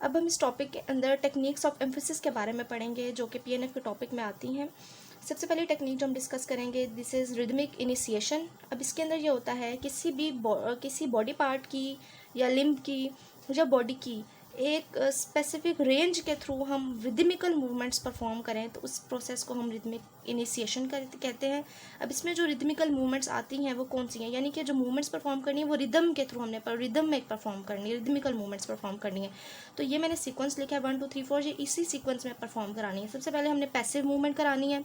अब हम इस टॉपिक के अंदर टेक्निक्स ऑफ एम्फेसिस के बारे में पढ़ेंगे जो कि पीएनएफ के टॉपिक में आती हैं। सबसे पहले टेक्निक जो हम डिस्कस करेंगे दिस इज़ रिदमिक इनिशिएशन। अब इसके अंदर ये होता है किसी बॉडी पार्ट की या लिम्ब की या बॉडी की एक स्पेसिफिक रेंज के थ्रू हम रिदमिकल मूवमेंट्स परफॉर्म करें तो उस प्रोसेस को हम रिदमिक इनिशिएशन कहते हैं। अब इसमें जो रिदमिकल मूवमेंट्स आती हैं वो कौन सी हैं, यानी कि जो मूवमेंट्स परफॉर्म करनी है वो रिदम के थ्रू हमने रिदम में परफॉर्म करनी है, रिदमिकल मूवमेंट्स परफॉर्म करनी है। तो ये मैंने सीक्वेंस लिखा है 1 2 3 4, ये इसी सीक्वेंस में परफॉर्म करानी है। सबसे पहले हमने पैसिव मूवमेंट करानी है।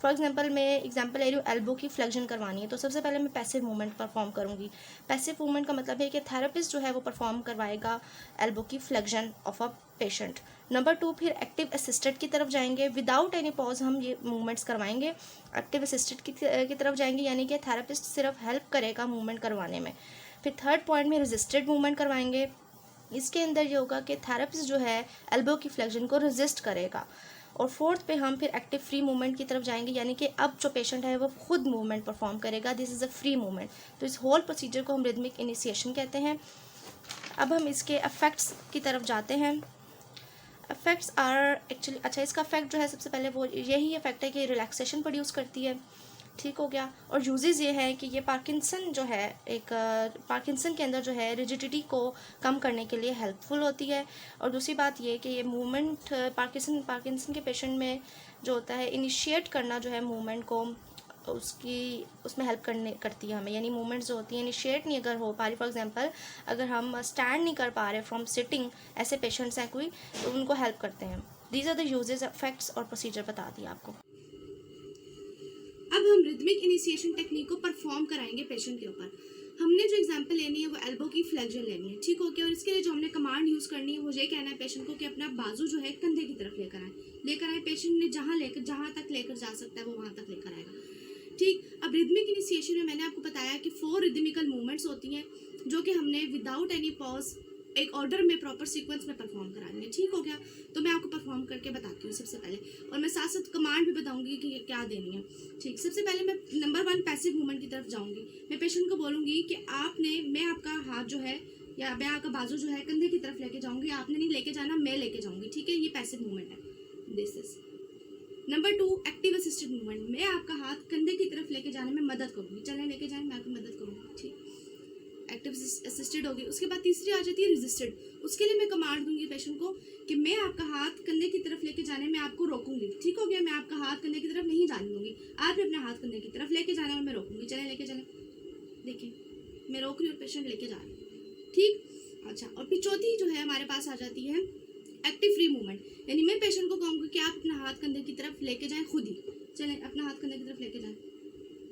फॉर एग्जांपल मैं एग्जांपल ले रही हूँ, एल्बो की फ्लेक्शन करवानी है तो सबसे पहले मैं पैसिव मूवमेंट परफॉर्म करूँगी। पैसिव मूवमेंट का मतलब है कि थेरेपिस्ट जो है वो परफॉर्म करवाएगा एल्बो की flexion of a patient. Number 2, फिर एक्टिव असिस्टेड की तरफ जाएंगे, विदाउट एनी पॉज हम ये मूवमेंट्स करवाएंगे। एक्टिव असिस्टेड की तरफ जाएंगे यानी कि थेरेपिस्ट सिर्फ हेल्प करेगा मूवमेंट करवाने में। फिर थर्ड पॉइंट में रेजिस्टेड मूवमेंट करवाएंगे। इसके अंदर ये होगा कि थेरेपिस्ट जो है एल्बो की फ्लेक्शन को रेजिस्ट करेगा। और फोर्थ पे हम फिर एक्टिव फ्री मूवमेंट की तरफ जाएंगे, यानी कि अब जो पेशेंट है वो खुद मूवमेंट परफॉर्म करेगा, this is a free movement. तो इस होल प्रोसीजर को हम रिदमिक इनिशिएशन कहते हैं। अब हम इसके इफेक्ट्स की तरफ जाते हैं। इफेक्ट्स आर एक्चुअली, अच्छा इसका इफेक्ट जो है सबसे पहले वो यही इफेक्ट है कि रिलैक्सेशन प्रोड्यूस करती है, ठीक हो गया। और यूजेस ये है कि ये पार्किंसन जो है एक पार्किंसन के अंदर जो है रिजिडिटी को कम करने के लिए हेल्पफुल होती है। और दूसरी बात ये कि ये मूवमेंट पार्किंसन के पेशेंट में जो होता है इनिशिएट करना जो है मूवमेंट को उसमें हेल्प करती है हमें, यानी मूवमेंट्स जो होती हैं इनिशिएट नहीं अगर हो पा रही, फॉर एग्जांपल अगर हम स्टैंड नहीं कर पा रहे फ्रॉम सिटिंग, ऐसे पेशेंट्स हैं कोई, तो उनको हेल्प करते हैं। These are the uses, effects और प्रोसीजर बता दिया आपको। अब हम रिदमिक इनिशिएशन टेक्निक को परफॉर्म कराएंगे पेशेंट के ऊपर। हमने जो एग्जांपल लेनी है वो एल्बो की फ्लेक्शन लेनी है, ठीक हो गया। और इसके लिए जो हमने कमांड यूज करनी है वो ये कहना है पेशेंट को कि अपना बाजू जो है कंधे की तरफ लेकर आए। पेशेंट ने जहां तक लेकर जा सकता है वो वहां तक लेकर आएगा, ठीक। अब रिदमिक इनिशिएशन में मैंने आपको बताया कि 4 रिदमिकल मूवमेंट्स होती हैं जो कि हमने विदाउट एनी पॉज एक ऑर्डर में प्रॉपर सीक्वेंस में परफॉर्म करानी है, ठीक हो गया। तो मैं आपको परफॉर्म करके बताती हूँ सबसे पहले, और मैं साथ साथ कमांड भी बताऊंगी कि क्या देनी है, ठीक। सबसे पहले मैं नंबर 1 पैसिव मूवमेंट की तरफ जाऊंगी। मैं पेशेंट को बोलूंगी कि मैं आपका हाथ जो है या मैं आपका बाजू जो है कंधे की तरफ लेके जाऊंगी, आपने नहीं लेके जाना, मैं लेके जाऊंगी, ठीक है। ये पैसिव मूवमेंट है, this is. Number 2 active assisted movement. मैं आपका हाथ कंधे की तरफ लेके जाने में मदद करूंगी, चलें लेके जाएं, मैं आपकी मदद करूंगी, ठीक। एक्टिव असिस्टेड होगी। उसके बाद तीसरी आ जाती है रेजिस्टेड। उसके लिए मैं कमांड दूंगी पेशेंट को कि मैं आपका हाथ कंधे की तरफ लेके जाने में आपको रोकूंगी, ठीक हो गया। मैं आपका हाथ कंधे की तरफ नहीं जाने दूंगी, आप भी अपना हाथ कंधे की तरफ लेके जाना और मैं रोकूंगी, चले लेके चले। देखिए मैं रोक रही हूँ और पेशेंट लेके जा रही है, ठीक। अच्छा, और फिर चौथी जो है हमारे पास आ जाती है एक्टिव फ्री मूवमेंट, यानी मैं पेशेंट को कहूँगी कि आप अपना हाथ कंधे की तरफ लेके जाएं खुद ही, चलें अपना हाथ कंधे की तरफ लेके जाएं,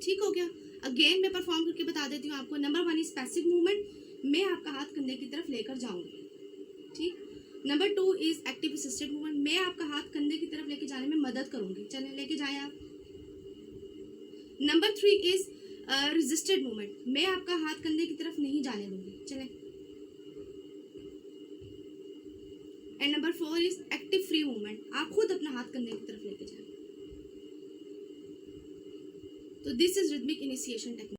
ठीक हो गया। अगेन मैं परफॉर्म करके बता देती हूँ आपको। नंबर 1 इज पैसिव मूवमेंट, मैं आपका हाथ कंधे की तरफ लेकर जाऊंगी, ठीक। Number 2 is active assisted movement, मैं आपका हाथ कंधे की तरफ लेके जाने में मदद करूंगी, चलें लेके जाएं आप। नंबर 3 इज रेजिस्टेड मूवमेंट, मैं आपका हाथ कंधे की तरफ नहीं जाने दूंगी, चलें। And number 4 is active free movement, आप खुद अपना हाथ कंधे की तरफ लेके जाएं। तो this is rhythmic initiation technique.